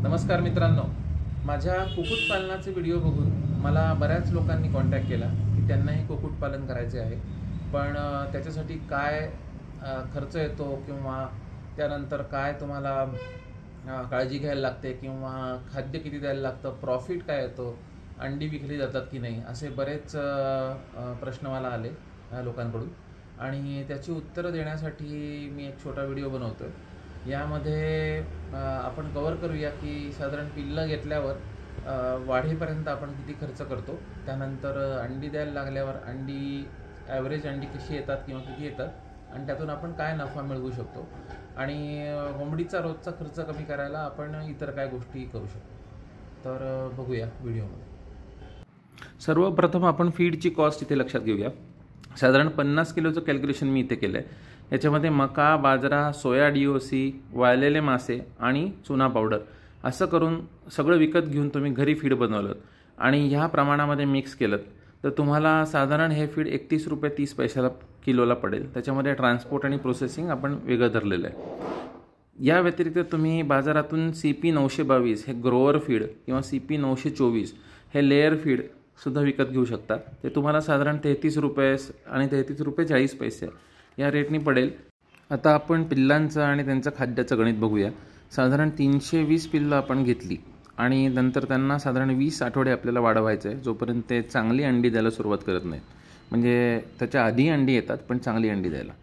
नमस्कार मित्रांनो, माझ्या कुक्कुटपालनाचे व्हिडिओ बघून मला बऱ्याच लोकांनी कॉन्टॅक्ट केला की त्यांनाही कुक्कुटपालन करायचे आहे, पण त्याच्यासाठी काय खर्च येतो किंवा त्यानंतर काय तुम्हाला काळजी घ्यायला लागते किंवा खाद्य किती द्यायला लागतं, प्रॉफिट काय येतो, अंडी विकली जातात की नाही, असे बरेच प्रश्न मला आले लोकांकडून आणि त्याची उत्तरं देण्यासाठी मी एक छोटा व्हिडिओ बनवतो आहे। यामध्ये आपण कव्हर करूया की साधारण पिल्लं घेतल्यावर वाढीपर्यंत आपण किती खर्च करतो, त्यानंतर अंडी द्यायला लागल्यावर ॲव्हरेज अंडी कशी येतात किंवा किती येतात आणि त्यातून आपण काय नफा मिळवू शकतो आणि कोंबडीचा रोजचा खर्च कमी करायला आपण इतर काय गोष्टी करू शकतो। तर बघूया व्हिडिओमध्ये। सर्वप्रथम आपण फीडची कॉस्ट इथे लक्षात घेऊया। साधारण 50 किलोचं कॅल्क्युलेशन मी इथे केलं आहे। याच्यामध्ये मका, बाजरा, सोया DOC, वाळलेले मासे आणि चुना पावडर असं करून सगळं विकत घेऊन तुम्ही घरी फीड बनवलं आणि ह्या प्रमाणामध्ये मिक्स केलं तर तुम्हाला साधारण हे फीड 31 रुपये 30 पैशाला किलोला पडेल। त्याच्यामध्ये ट्रान्सपोर्ट आणि प्रोसेसिंग आपण वेगळं धरलेलं आहे। या व्यतिरिक्त तुम्ही बाजारातून CP 922 हे ग्रोअर फीड किंवा CP 924 हे लेअर फीड सुद्धा विकत घेऊ शकता। ते तुम्हाला साधारण 33 रुपये आणि 33 रुपये 40 पैसे या रेटनी पडेल। आता आपण पिल्लांचं आणि त्यांचं खाद्याचं गणित बघूया। साधारण 320 पिल्लं आपण घेतली आणि नंतर त्यांना साधारण 20 आठवडे आपल्याला वाढवायचं आहे, जोपर्यंत ते चांगली अंडी द्यायला सुरुवात करत नाहीत। म्हणजे त्याच्या आधी अंडी येतात पण चांगली अंडी द्यायला।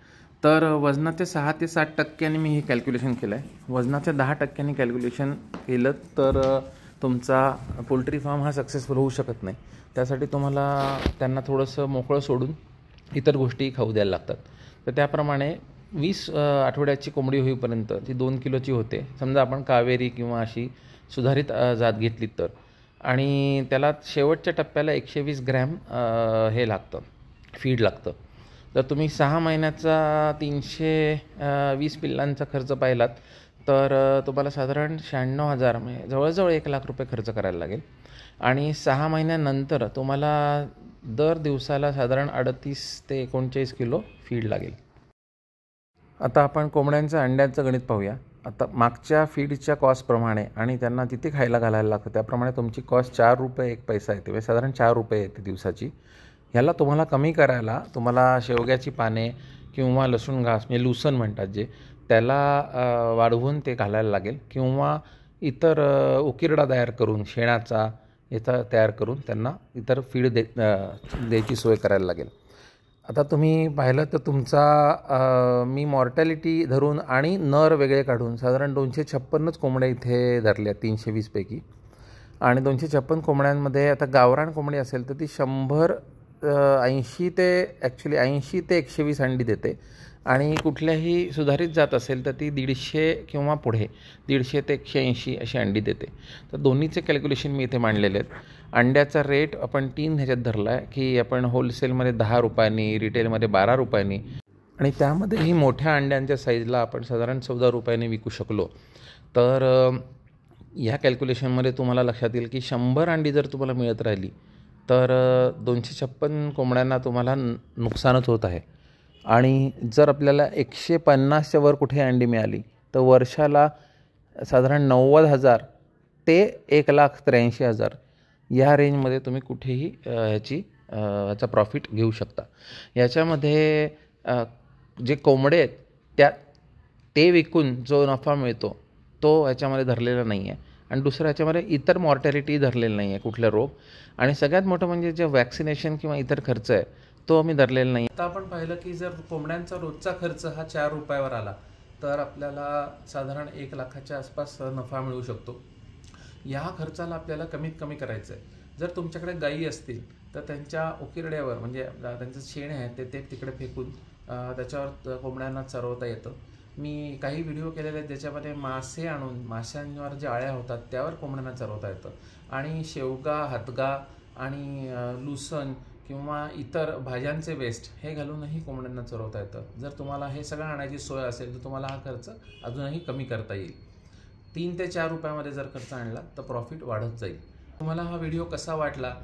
तर वजनाचे 6 ते 7% मी हे कॅल्क्युलेशन केलं आहे। वजनाच्या 10% कॅल्क्युलेशन केलं तर तुमचा पोल्ट्री फार्म हा सक्सेसफुल होऊ शकत नाही। त्यासाठी तुम्हाला त्यांना थोडंसं मोकळं सोडून इतर गोष्टी खाऊ द्यायला लागतात। तर त्याप्रमाणे 20 आठवड्याची कोंबडी होईपर्यंत ती 2 किलोची होते। समजा आपण कावेरी किंवा अशी सुधारित जात घेतली तर, आणि त्याला शेवटच्या टप्प्याला 120 ग्रॅम हे लागतं, फीड लागतं। जर तुम्ही 6 महिन्याचा 320 पिल्लांचा खर्च पाहिलात तर तुम्हाला साधारण 96,000 म्हणजे जवळजवळ 1 लाख रुपये खर्च करायला लागेल आणि 6 महिन्यानंतर तुम्हाला दर दिवसाला साधारण 38 ते 39 किलो फीड लागेल। आता आपण कोंबड्यांचं अंड्यांचं गणित पाहूया। आता मागच्या फीडच्या कॉस्टप्रमाणे आणि त्यांना तिथे खायला घालायला लागतं त्याप्रमाणे तुमची कॉस्ट 4 रुपये 1 पैसा येते, म्हणजे साधारण 4 रुपये येते दिवसाची। ह्याला तुम्हाला कमी करायला तुम्हाला शेवग्याची पाने किंवा लसूण घास म्हणजे लूसन म्हणतात जे, त्याला वाढवून ते घालायला लागेल किंवा इतर उकिरडा तयार करून शेणाचा याचा तयार करून त्यांना इतर फीड द्यायची सोय करायला लागेल। आता तुम्ही पाहिलं तर तुमचा मी मॉर्टॅलिटी धरून आणि नर वेगळे काढून साधारण 256च कोंबड्या इथे धरल्या 320 पैकी, आणि 256 कोंबड्यांमध्ये आता गावरान कोंबडी असेल तर ती 80 ते 120 अंडी देते आणि कुठल्याही सुधारित जात असेल तर ती 150 किंवा पुढे 150 ते 180 अशी अंडी देते। तर दोन्हीचे कॅल्क्युलेशन मी इथे मांडलेले आहेत। अंड्याचा रेट आपण 3 ह्याच्यात धरला आहे की आपण होलसेलमध्ये 10 रुपयांनी, रिटेलमध्ये 12 रुपयांनी, आणि त्यामध्येही मोठ्या अंड्यांच्या साईजला आपण साधारण 14 रुपयांनी विकू शकलो तर ह्या कॅल्क्युलेशनमध्ये तुम्हाला लक्षात येईल की 100 अंडी जर तुम्हाला मिळत राहिली तर 256 कोंबड्यांना तुम्हाला नुकसानच होत आहे। आणि जर आपल्याला 150च्या वर कुठे अंडी मिळाली तर वर्षाला साधारण 90,000 ते 1,83,000 या रेंजमध्ये तुम्ही कुठेही ह्याचा प्रॉफिट घेऊ शकता। याच्यामध्ये जे कोंबडे आहेत ते विकून जो नफा मिळतो तो ह्याच्यामध्ये धरलेला नाही आहे, आणि दुसरं ह्याच्यामध्ये इतर मॉर्टॅलिटी धरलेलं नाही आहे, कुठले रोग, आणि सगळ्यात मोठं म्हणजे जे वॅक्सिनेशन किंवा इतर खर्च आहे तो आम्ही धरलेला नाही। आता आपण पाहिलं की जर कोंबड्यांचा रोजचा खर्च हा 4 रुपयावर आला तर आपल्याला साधारण 1 लाखाच्या आसपास नफा मिळू शकतो। ह्या खर्चाला आपल्याला कमीत कमी करायचं आहे। जर तुमच्याकडे गायी असतील तर त्यांच्या उकिरड्यावर म्हणजे त्यांचं शेण आहे ते तिकडे फेकून त्याच्यावर कोंबड्यांना चरवता येतं। मी काही व्हिडिओ केलेले आहेत ज्याच्यामध्ये मासे आणून माशांवर जे अळ्या होतात त्यावर कोंबड्यांना चरवता येतं, आणि शेवगा, हदगा आणि लूसन किंवा इतर भाज्यांचे वेस्ट हे घालूनही कोंबड्यांना चरवता येतं। जर तुम्हाला हे सगळं आणायची सोय असेल तर तुम्हाला हा खर्च अजूनही कमी करता येईल। 3 ते 4 रुपयामध्ये जर खर्च आणला तर प्रॉफिट वाढत जाईल। तुम्हाला हा व्हिडिओ कसा वाटला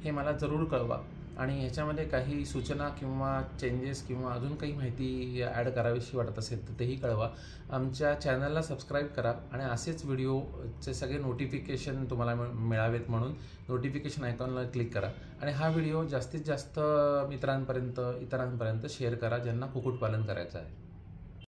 हे मला जरूर कळवा। आणि ह्याच्यामध्ये काही सूचना किंवा चेंजेस किंवा अजून काही माहिती ॲड करावीशी वाटत असेल तर तेही कळवा. आमच्या चॅनलला सबस्क्राईब करा आणि असेच व्हिडिओचे सगळे नोटिफिकेशन तुम्हाला मिळावेत म्हणून नोटिफिकेशन आयकॉनला क्लिक करा आणि हा व्हिडिओ जास्तीत जास्त इतरांपर्यंत शेअर करा ज्यांना कुक्कुटपालन करायचं आहे.